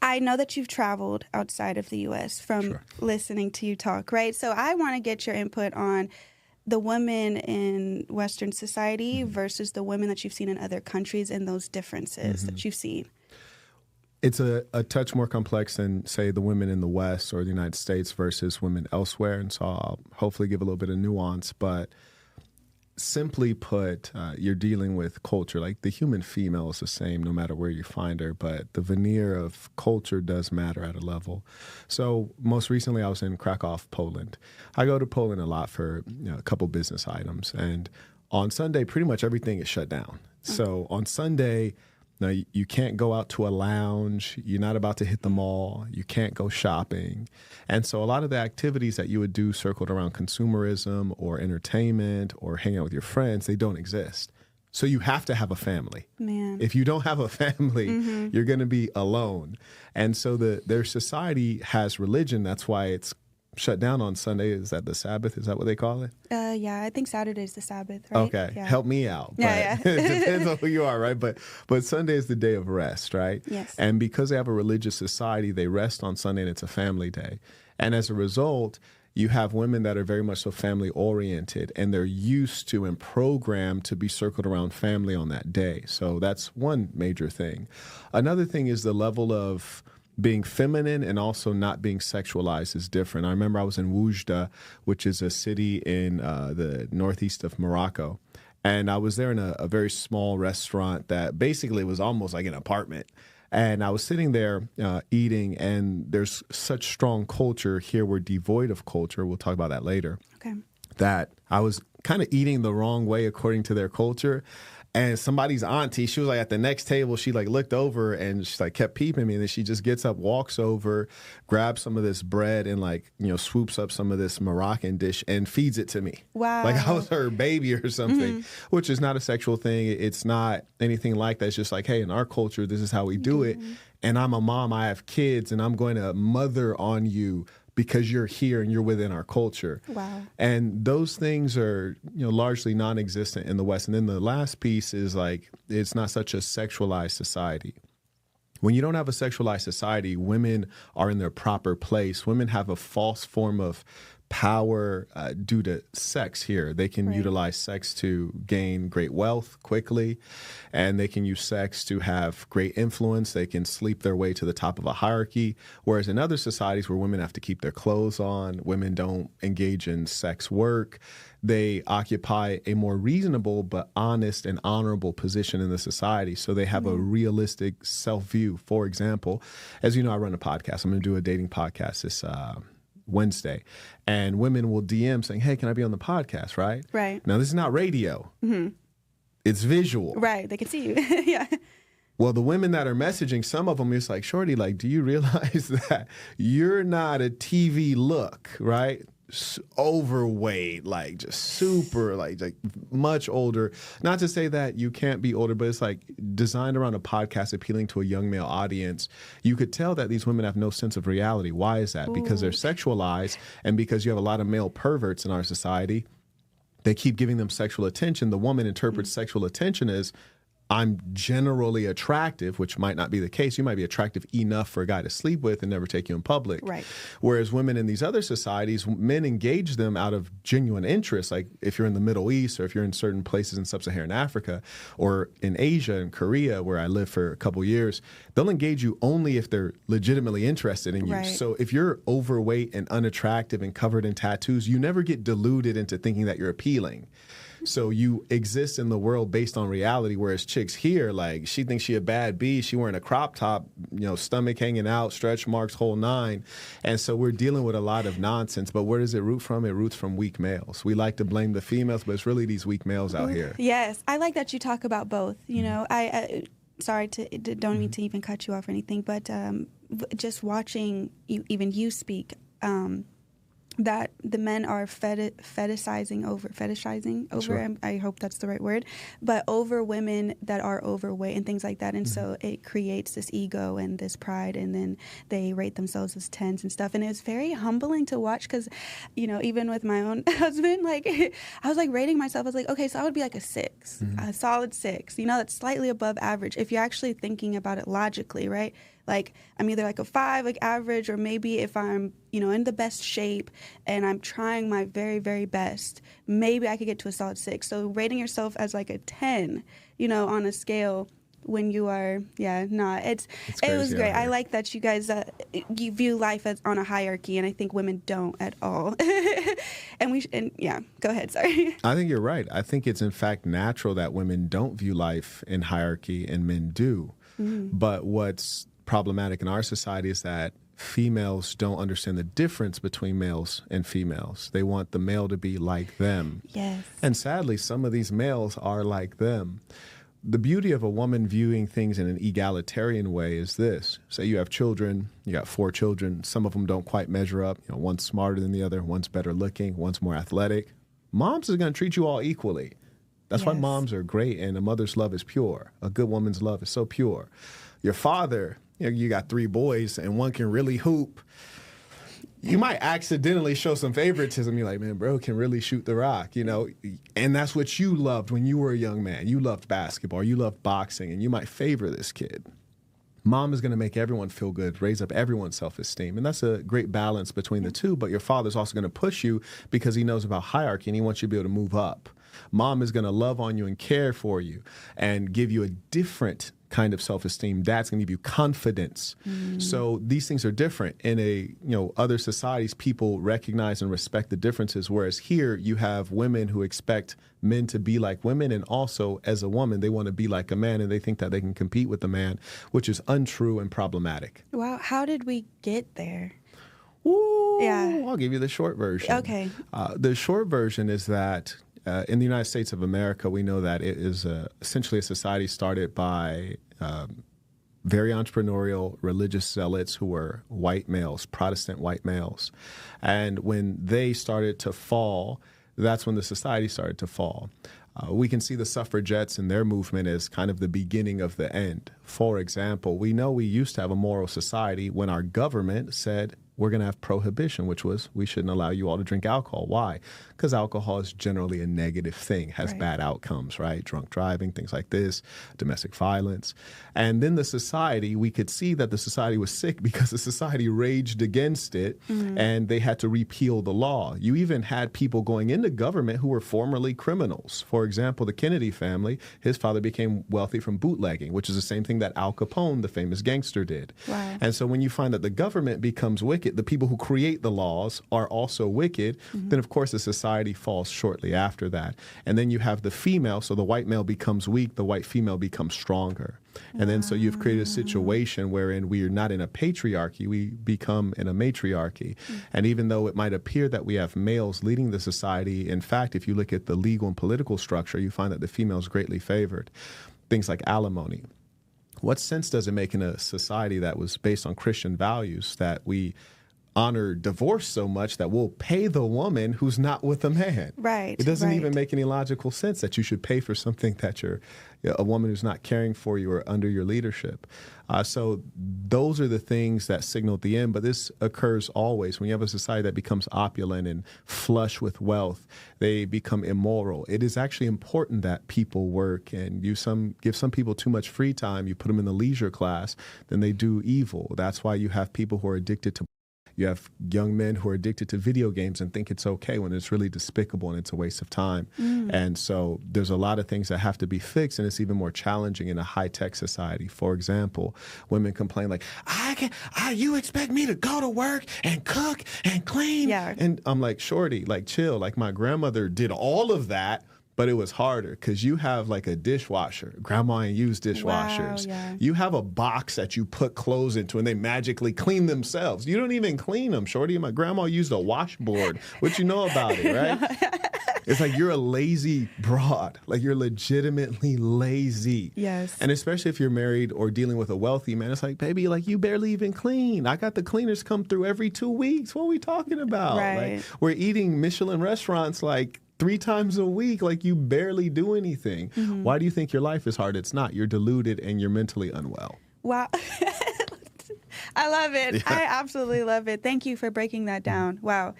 I know that you've traveled outside of the U.S. from listening to you talk, right? So I want to get your input on the women in Western society versus the women that you've seen in other countries and those differences that you've seen. It's a touch more complex than, say, the women in the West or the United States versus women elsewhere. And so I'll hopefully give a little bit of nuance. But simply put, you're dealing with culture. Like the human female is the same no matter where you find her, but the veneer of culture does matter at a level. So most recently I was in Krakow, Poland. I go to Poland a lot for a couple business items. And on Sunday, pretty much everything is shut down. So on Sunday, now, you can't go out to a lounge. You're not about to hit the mall. You can't go shopping. And so a lot of the activities that you would do circled around consumerism or entertainment or hanging out with your friends, they don't exist. So you have to have a family. Man. If you don't have a family, you're going to be alone. And so their society has religion. That's why it's shut down on Sunday. Is that the Sabbath? Is that what they call it? Yeah, I think Saturday's the Sabbath, right? Okay, yeah. Help me out. Yeah. It depends on who you are, right? But Sunday is the day of rest, right? Yes. And because they have a religious society, they rest on Sunday and it's a family day. And as a result, you have women that are very much so family oriented and they're used to and programmed to be circled around family on that day. So that's one major thing. Another thing is the level of being feminine and also not being sexualized is different. I remember I was in Oujda, which is a city in the northeast of Morocco. And I was there in a very small restaurant that basically was almost like an apartment. And I was sitting there eating, and there's such strong culture here. We're devoid of culture. We'll talk about that later. Okay. That I was kind of eating the wrong way according to their culture. And somebody's auntie, she was like at the next table, she like looked over and she like kept peeping me. And then she just gets up, walks over, grabs some of this bread and like, swoops up some of this Moroccan dish and feeds it to me. Wow. Like I was her baby or something, which is not a sexual thing. It's not anything like that. It's just like, hey, in our culture, this is how we do it. And I'm a mom, I have kids, and I'm going to mother on you because you're here and you're within our culture. Wow. And those things are, largely non-existent in the West. And then the last piece is like, it's not such a sexualized society. When you don't have a sexualized society, women are in their proper place. Women have a false form of power due to sex here. They can utilize sex to gain great wealth quickly, and they can use sex to have great influence. They can sleep their way to the top of a hierarchy, whereas in other societies where women have to keep their clothes on, women don't engage in sex work, they occupy a more reasonable but honest and honorable position in the society. So they have a realistic self-view. For example, as you know, I run a podcast. I'm going to do a dating podcast this Wednesday, and women will DM saying, hey, can I be on the podcast, right? Right. Now, this is not radio. It's visual. Right. They can see you. Yeah. Well, the women that are messaging, some of them, it's like, shorty, like, do you realize that you're not a TV look, right? Overweight, like just super, like much older. Not to say that you can't be older, but it's like designed around a podcast appealing to a young male audience. You could tell that these women have no sense of reality. Why is that? Because they're sexualized, and because you have a lot of male perverts in our society. They keep giving them sexual attention. The woman interprets sexual attention as, I'm generally attractive, which might not be the case. You might be attractive enough for a guy to sleep with and never take you in public. Right. Whereas women in these other societies, men engage them out of genuine interest. Like if you're in the Middle East or if you're in certain places in sub-Saharan Africa or in Asia and Korea, where I lived for a couple years, they'll engage you only if they're legitimately interested in you. Right. So if you're overweight and unattractive and covered in tattoos, you never get deluded into thinking that you're appealing. So you exist in the world based on reality, whereas chicks here, like, she thinks she a bad bee. She wearing a crop top, stomach hanging out, stretch marks, whole nine. And so we're dealing with a lot of nonsense. But where does it root from? It roots from weak males. We like to blame the females, but it's really these weak males out here. Yes. I like that you talk about both. I sorry don't mean to even cut you off or anything, but just watching you speak, that the men are fetishizing over, I hope that's the right word, but over women that are overweight and things like that. And so it creates this ego and this pride, and then they rate themselves as 10s and stuff. And it was very humbling to watch because, even with my own husband, like I was like rating myself. I was like, okay, so I would be like a 6, a solid 6, that's slightly above average. If you're actually thinking about it logically, right? Like, I'm either like a 5, like average, or maybe if I'm, in the best shape and I'm trying my very, very best, maybe I could get to a solid 6. So rating yourself as like a 10, on a scale when you are, not. It was great. I like that you guys, you view life as on a hierarchy, and I think women don't at all. Go ahead, sorry. I think you're right. I think it's in fact natural that women don't view life in hierarchy and men do. But what's problematic in our society is that females don't understand the difference between males and females. They want the male to be like them. Yes. And sadly, some of these males are like them. The beauty of a woman viewing things in an egalitarian way is this. Say you have children, you got 4 children. Some of them don't quite measure up. One's smarter than the other, one's better looking, one's more athletic. Moms is going to treat you all equally. That's why moms are great, and a mother's love is pure. A good woman's love is so pure. Your father, you got 3 boys, and one can really hoop. You might accidentally show some favoritism. You're like, man, bro can really shoot the rock, and that's what you loved when you were a young man. You loved basketball, you loved boxing, and you might favor this kid. Mom is going to make everyone feel good, raise up everyone's self-esteem, and that's a great balance between the two, but your father's also going to push you because he knows about hierarchy, and he wants you to be able to move up. Mom is going to love on you and care for you and give you a different kind of self-esteem. Dad's going to give you confidence. So these things are different. In other societies, people recognize and respect the differences, whereas here you have women who expect men to be like women, and also as a woman, they want to be like a man, and they think that they can compete with a man, which is untrue and problematic. Wow, how did we get there? Ooh, I'll give you the short version. Okay. The short version is that in the United States of America, we know that it is essentially a society started by very entrepreneurial religious zealots who were white males, Protestant white males. And when they started to fall, that's when the society started to fall. We can see the suffragettes and their movement as kind of the beginning of the end. For example, we know we used to have a moral society when our government said, we're going to have prohibition, which was we shouldn't allow you all to drink alcohol. Why? Because alcohol is generally a negative thing, has bad outcomes, right? Drunk driving, things like this, domestic violence. And then the society, we could see that the society was sick because the society raged against it, and they had to repeal the law. You even had people going into government who were formerly criminals. For example, the Kennedy family, his father became wealthy from bootlegging, which is the same thing that Al Capone, the famous gangster, did. Wow. And so when you find that the government becomes wicked, the people who create the laws are also wicked, then of course the society falls shortly after that. And then you have the female, so the white male becomes weak, the white female becomes stronger. And then so you've created a situation wherein we are not in a patriarchy, we become in a matriarchy. And even though it might appear that we have males leading the society, in fact, if you look at the legal and political structure, you find that the female is greatly favored. Things like alimony. What sense does it make in a society that was based on Christian values that we honor divorce so much that we'll pay the woman who's not with a man? Right. It doesn't even make any logical sense that you should pay for something that you're a woman who's not caring for you or under your leadership. So those are the things that signal at the end. But this occurs always. When you have a society that becomes opulent and flush with wealth, they become immoral. It is actually important that people work, and you give some people too much free time. You put them in the leisure class, then they do evil. That's why you have people who are addicted to. You have young men who are addicted to video games and think it's okay when it's really despicable and it's a waste of time. And so there's a lot of things that have to be fixed, and it's even more challenging in a high-tech society. For example, women complain like, you expect me to go to work and cook and clean? Yeah. And I'm like, shorty, like chill. Like my grandmother did all of that, but it was harder because you have like a dishwasher. Grandma ain't used dishwashers. Wow, yeah. You have a box that you put clothes into and they magically clean themselves. You don't even clean them, shorty. My grandma used a washboard. What you know about it, right? It's like you're a lazy broad. Like you're legitimately lazy. Yes. And especially if you're married or dealing with a wealthy man, it's like, baby, like you barely even clean. I got the cleaners come through every 2 weeks. What are we talking about? Right. Like we're eating Michelin restaurants like 3 times a week, like you barely do anything. Why do you think your life is hard? It's not. You're deluded and you're mentally unwell. Wow. I love it. Yeah. I absolutely love it. Thank you for breaking that down. Wow.